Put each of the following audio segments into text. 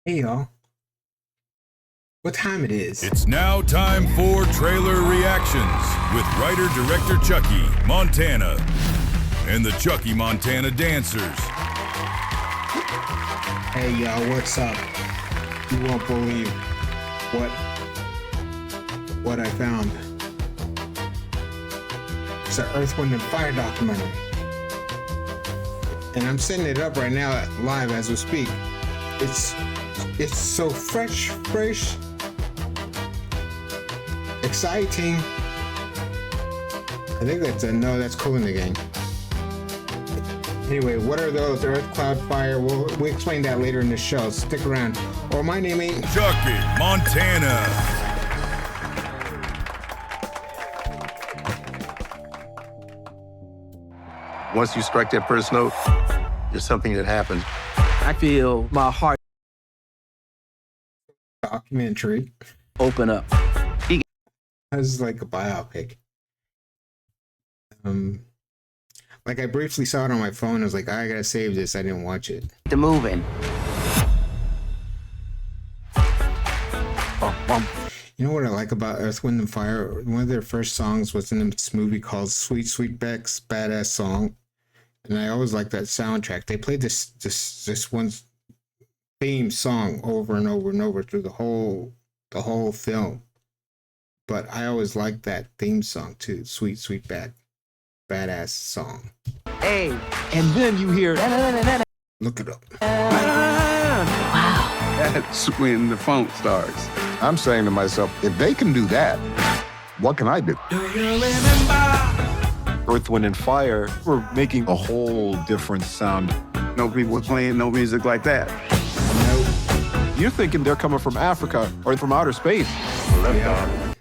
Hey y'all, what time it is? It's now time for trailer reactions with writer-director Chucky Montana and the Chucky Montana Dancers. Hey y'all, what's up? You won't believe what I found. It's an Earth, Wind, and Fire documentary. And I'm setting it up right now live as we speak. It's so fresh, exciting. I think that's Cool in the Gang. Anyway, what are those? Earth, cloud, fire? We'll explain that later in the show. Stick around. Or my name ain't Chucky Montana. Once you strike that first note, there's something that happens. I feel my heart documentary. open up. It's like a biopic. Like I briefly saw it on my phone. I was like, I gotta save this. I didn't watch it. The moving. You know what I like about Earth, Wind, and Fire? One of their first songs was in this movie called Sweet Sweet Beck's Badass Song. And I always liked that soundtrack. They played this one theme song over and over and over through the whole film. But I always liked that theme song too. Sweet Sweet Beck, Badass Song. Hey, and then you hear. Look it up. Wow. That's when the funk starts. I'm saying to myself, if they can do that, what can I do? Earth, Wind, and Fire were making a whole different sound. No people playing no music like that. Nope. You're thinking they're coming from Africa or from outer space. Yeah.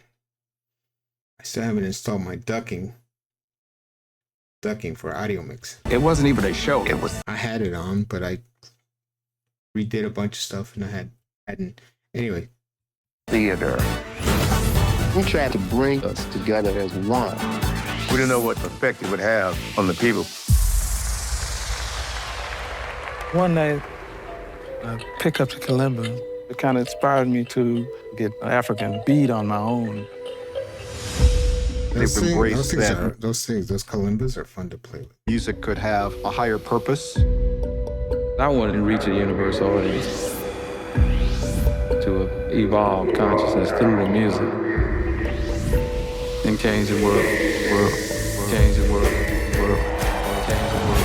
I still haven't installed my ducking for audio mix. It wasn't even a show. It was. I had it on, but I redid a bunch of stuff and I hadn't. Anyway. Theater. We tried to bring us together as one. We didn't know what effect it would have on the people. One night, I picked up the kalimba. It kind of inspired me to get an African beat on my own. Those kalimbas are fun to play with. Music could have a higher purpose. I wanted to reach a universal audience, to evolve consciousness through the music and change the world, change the world, change the world.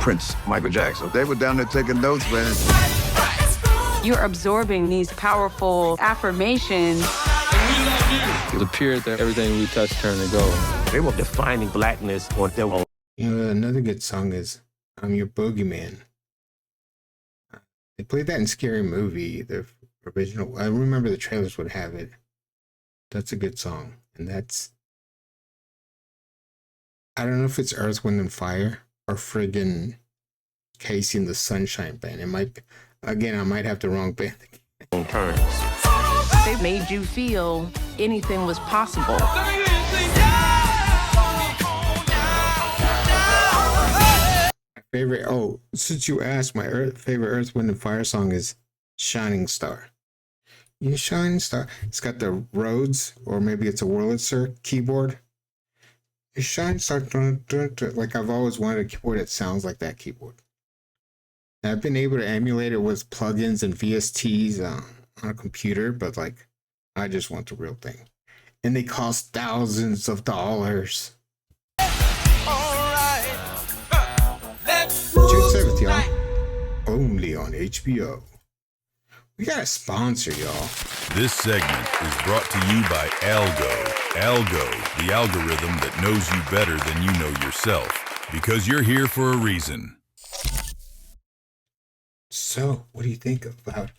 Prince, Michael Jackson. They were down there taking notes, man. You're absorbing these powerful affirmations. It appeared that everything we touched turned to gold. They were defining blackness on their own. You know, another good song is I'm Your Boogeyman. They played that in Scary Movie, the original. I remember the trailers would have it. That's a good song. And that's, I don't know if it's Earth, Wind, and Fire or friggin' Casey and the Sunshine Band. It might be, again, I might have the wrong band. They made you feel anything was possible. Favorite, since you asked, my favorite Earth, Wind, and Fire song is Shining Star. You shining star. It's got the Rhodes, or maybe it's a Wurlitzer keyboard. You shining star. Dun, dun, dun. Like I've always wanted a keyboard that sounds like that keyboard. And I've been able to emulate it with plugins and VSTs on a computer, but like, I just want the real thing. And they cost thousands of dollars. June 7th, y'all. Only on HBO. We got a sponsor, y'all. This segment is brought to you by Algo. Algo, the algorithm that knows you better than you know yourself. Because you're here for a reason. So, what do you think about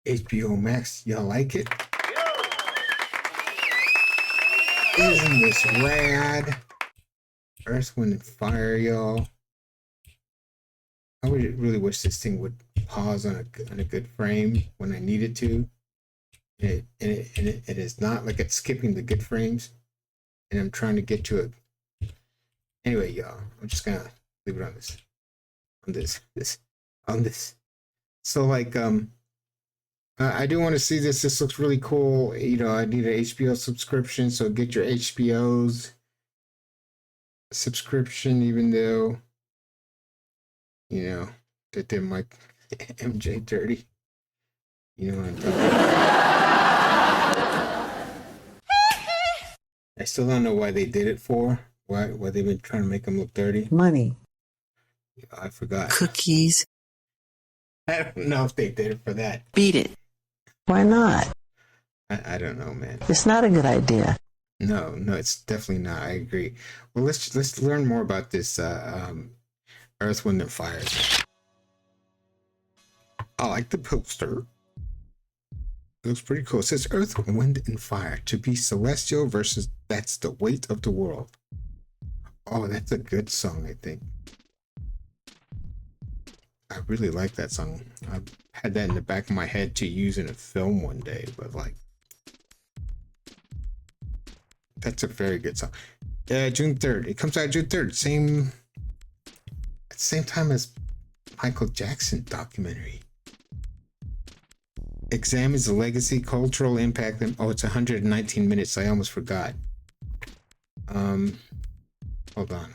HBO Max? Y'all like it? Isn't this rad? Earth, Wind, and Fire, y'all. I would really wish this thing would pause on a good frame when I need it to. And it is not like it's skipping the good frames. And I'm trying to get to it. Anyway, y'all, I'm just gonna Leave it on this. So like, I do want to see this. This looks really cool. You know, I need an HBO subscription, so get your HBO's subscription, even though, you know, that did my MJ dirty. You know what I'm talking about. I still don't know why they did it for. Why they've been trying to make him look dirty. Money. I forgot. Cookies. I don't know if they did it for that. Beat it. Why not? I don't know, man. It's not a good idea. No, it's definitely not. I agree. Well, let's learn more about this Earth, Wind, and Fire. I like the poster. It looks pretty cool. It says Earth, Wind, and Fire to be celestial versus that's the weight of the world. Oh, that's a good song, I think. I really like that song. I've had that in the back of my head to use in a film one day, but like, that's a very good song. June 3rd. It comes out June 3rd. Same time as Michael Jackson documentary. Examines the legacy, cultural impact. Oh, it's 119 minutes. I almost forgot. Hold on.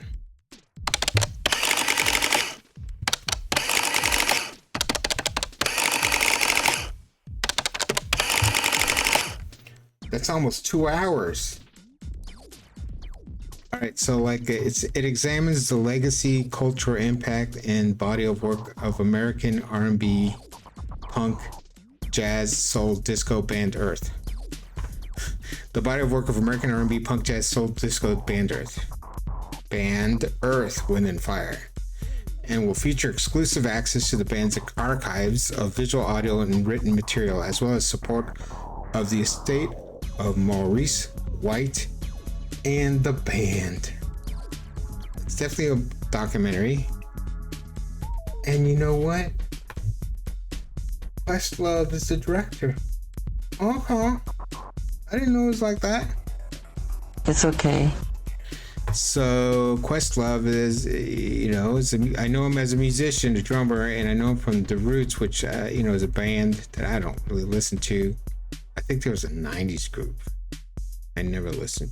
That's almost 2 hours. All right, so like it examines the legacy, cultural impact, and body of work of American R&B, punk, jazz, soul, disco band Earth. The body of work of American R&B, punk, jazz, soul, disco band Earth. Band Earth, Wind and Fire. And will feature exclusive access to the band's archives of visual, audio, and written material, as well as support of the estate of Maurice White and the band. It's definitely a documentary. And you know what? Questlove is the director. I didn't know it was like that. It's okay. So Questlove is, you know, I know him as a musician, a drummer, and I know him from The Roots, which, you know, is a band that I don't really listen to. I think there was a 90s group. I never listened.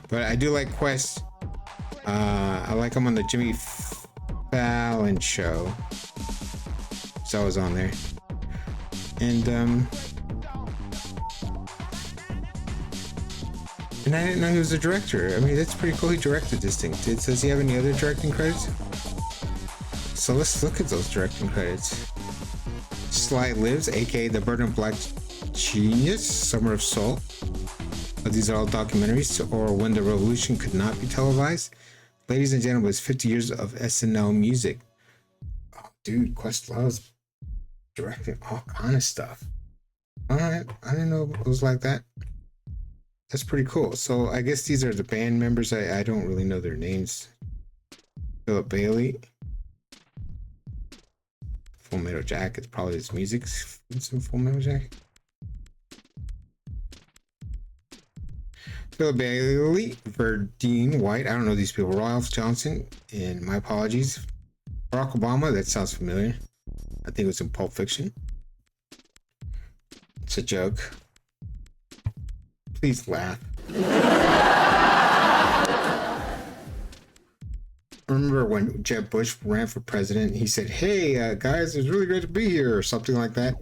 But I do like Quest. I like him on the Jimmy Fallon show. So I was on there. And I didn't know he was a director. I mean, that's pretty cool. He directed this thing. Does he have any other directing credits? So let's look at those directing credits. Sly Lives, aka The Bird and Black Genius, Summer of Soul. These are all documentaries, or When the Revolution Could Not Be Televised. Ladies and gentlemen, it's 50 years of SNL music. Oh, dude, Questlove's directing all kind of stuff. All right, I didn't know it was like that. That's pretty cool. So I guess these are the band members. I don't really know their names. Philip Bailey. Full Metal Jacket. Probably his music. Some Full Metal Jacket. Philip Bailey, Verdine White. I don't know these people. Ralph Johnson. And my apologies. Barack Obama. That sounds familiar. I think it was in Pulp Fiction. It's a joke. Please laugh. Remember when Jeb Bush ran for president? He said, "Hey, guys, it's really great to be here," or something like that.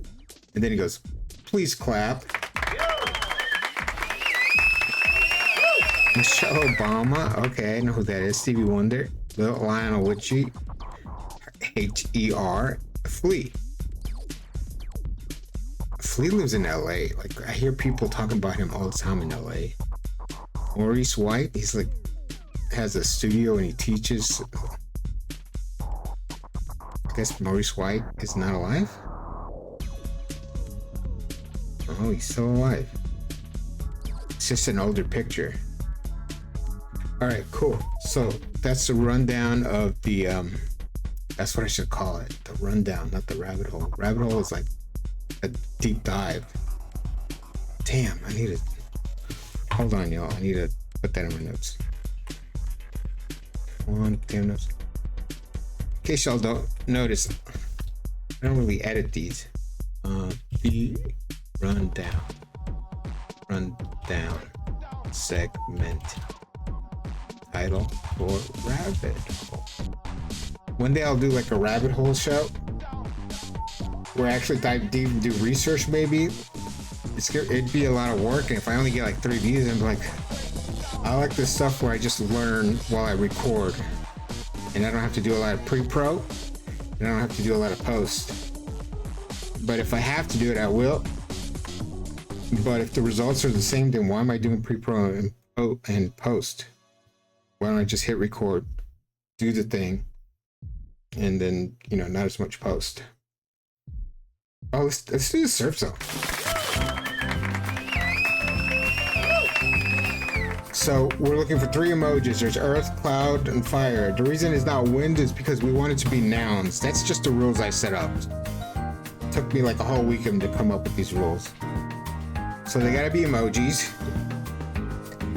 And then he goes, "Please clap." Michelle Obama. Okay, I know who that is. Stevie Wonder. Lionel Richie. H.E.R. Flea. Flea lives in LA. Like, I hear people talking about him all the time in LA. Maurice White, he's like, has a studio and he teaches. I guess Maurice White is not alive? Oh, he's still alive. It's just an older picture. All right, cool. So that's the rundown of the, that's what I should call it. The rundown, not the rabbit hole. Rabbit hole is like a deep dive. Damn, I need to hold on, y'all. I need to put that in my notes. One damn notes. case y'all don't notice, I don't really edit these. The rundown segment title for rabbit hole. One day I'll do like a rabbit hole show where I actually dive deep and do research. Maybe it'd be a lot of work, and if I only get like 3 views, I'm like, I like this stuff where I just learn while I record, and I don't have to do a lot of pre-pro, and I don't have to do a lot of post. But if I have to do it, I will. But if the results are the same, then why am I doing pre-pro and post? Why don't I just hit record, do the thing, and then, you know, not as much post. Oh, let's do the surf zone. So we're looking for 3 emojis. There's earth, cloud, and fire. The reason it's not wind is because we want it to be nouns. That's just the rules I set up. It took me like a whole weekend to come up with these rules. So they gotta be emojis.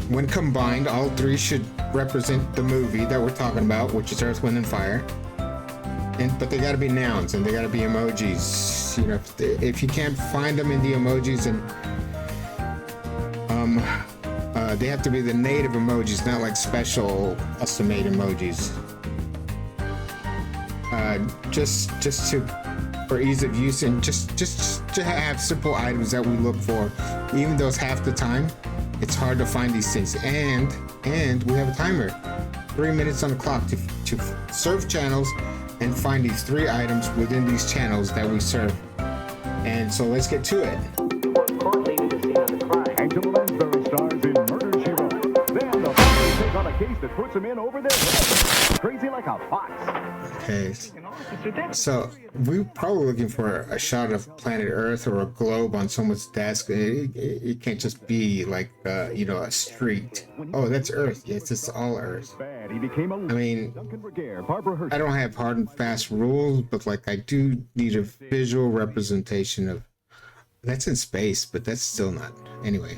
When combined, all 3 should represent the movie that we're talking about, which is Earth, Wind, and Fire. But they gotta be nouns, and they gotta be emojis. You know, if you can't find them in the emojis, and they have to be the native emojis, not like special custom-made emojis. Just for ease of use, and just to have simple items that we look for. Even though it's half the time, it's hard to find these things. And we have a timer, 3 minutes on the clock to serve channels and find these 3 items within these channels that we serve. And so let's get to it. Angela Lansbury stars in Murder, She Wrote. Then the father takes on a case that puts him in over their head. Crazy like a fox. Okay, so we're probably looking for a shot of planet Earth or a globe on someone's desk. It can't just be like, you know, a street. Oh, that's Earth. Yes, it's all Earth. I mean, I don't have hard and fast rules, but like I do need a visual representation of that's in space, but that's still not. Anyway,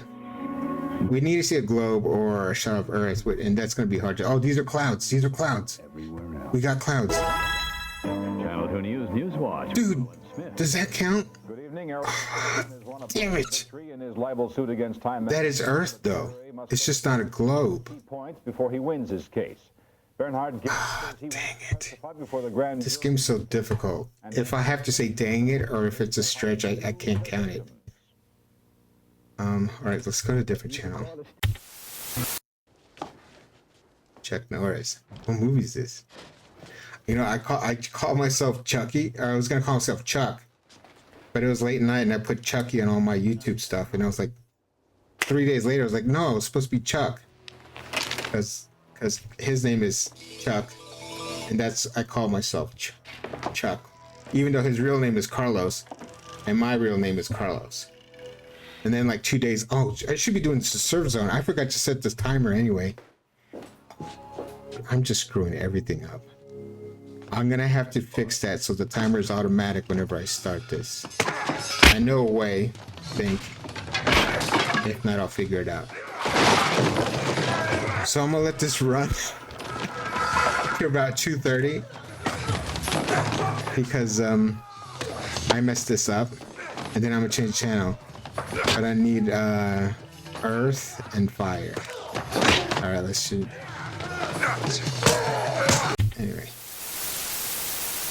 we need to see a globe or a shot of Earth, and that's going to be hard to. Oh, these are clouds. These are clouds. We got clouds. Channel 2 News Newswatch. Dude, does that count? Good evening, Eric. Damn it. In his libel suit against Time That is Earth, though. It's just not a globe. Points before he wins his case. Bernhard dang it. This game's so difficult. If I have to say dang it, or if it's a stretch, I can't count it. Alright, let's go to a different channel. Chuck Norris. What movie is this? You know, I call myself Chucky, or I was gonna call myself Chuck, but it was late at night and I put Chucky on all my YouTube stuff, and I was like, 3 days later I was like, no, it's supposed to be Chuck, because his name is Chuck, and I call myself Chuck, even though his real name is Carlos, and my real name is Carlos. And then like 2 days, oh, I should be doing the serve zone. I forgot to set this timer anyway. I'm just screwing everything up. I'm gonna have to fix that so the timer is automatic whenever I start this. I know a way, I think. If not, I'll figure it out. So I'm gonna let this run to about 2:30 because I messed this up, and then I'm gonna change channel. But I need Earth and Fire. All right, let's shoot. Anyway,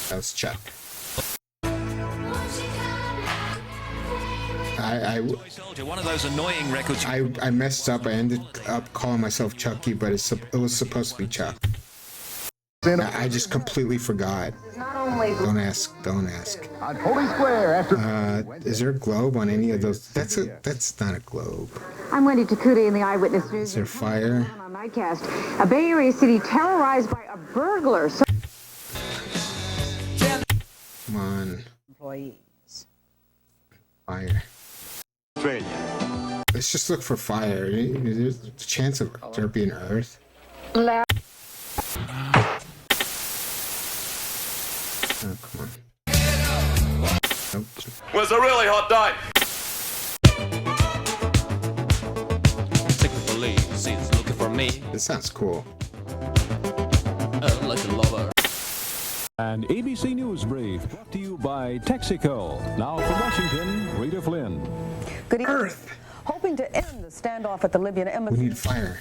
that was Chuck. One of those annoying records. I messed up. I ended up calling myself Chucky, but it was supposed to be Chuck. I just completely forgot. Don't ask. Is there a globe on any of those? That's not a globe. I'm Wendy Takuti in the Eyewitness News. Is there fire? On Nightcast, a Bay Area city terrorized by a burglar. Come on. Employees. Fire. Let's just look for fire. There's a chance of there being Earth. Oh, come on. Nope. Was a really hot day. Secret police is looking for me. This sounds cool. Like a lover. An ABC News Brief brought to you by Texaco. Now from Washington, Rita Flynn. Good evening. Earth. Hoping to end the standoff at the Libyan embassy. We need fire.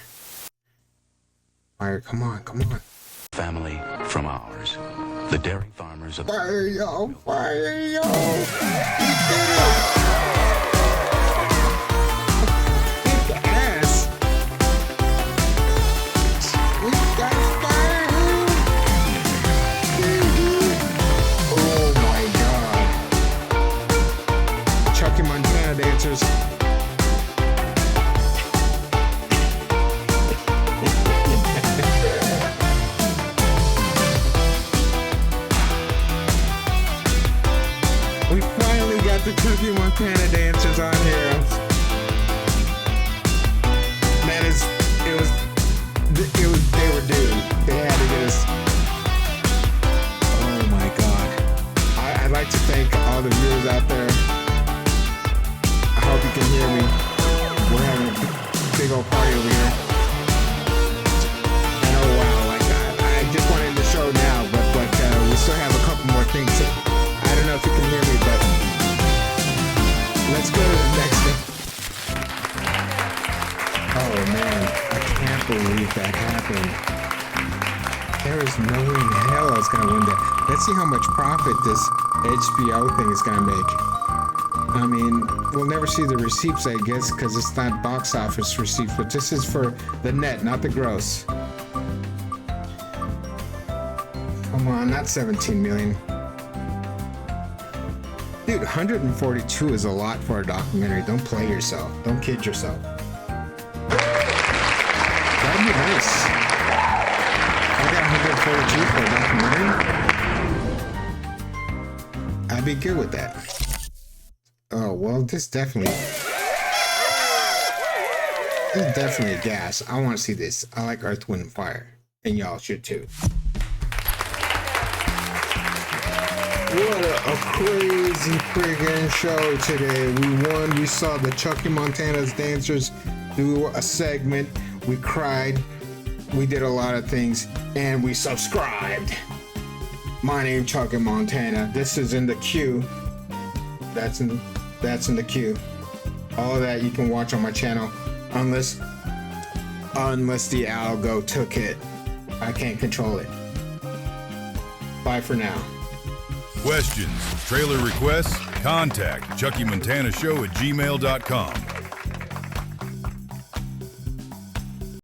Fire, come on, come on. Family from ours. The dairy farmers of fire, yo, fire, yo. Kick ass. We got fire. Oh my God. Chucky Montana dancers. We finally got the Chucky Montana dancers on here. Man, they were due. They had to get us. Oh my God. I'd like to thank all the viewers out there. I hope you can hear me. We're having a big old party over here. And oh wow, I just wanted to show now, but we still have a couple more things. I don't know if you can hear me, but let's go to the next thing. Oh man, I can't believe that happened. There is no way in hell I was gonna win that. Let's see how much profit this HBO thing is gonna make. I mean, we'll never see the receipts, I guess, because it's not box office receipts, but this is for the net, not the gross. Come on, not 17 million. Dude, 142 is a lot for a documentary. Don't play yourself. Don't kid yourself. That'd be nice. I got 142 for a documentary. I'd be good with that. Oh, well, this is definitely gas. I want to see this. I like Earth, Wind, and Fire. And y'all should too. What a crazy friggin' show today. We won. We saw the Chucky Montana's dancers do a segment. We cried. We did a lot of things. And we subscribed. My name Chucky Montana. This is in the queue. That's in the queue. All of that you can watch on my channel. Unless the algo took it. I can't control it. Bye for now. Questions, trailer requests, contact ChuckyMontanaShow@gmail.com.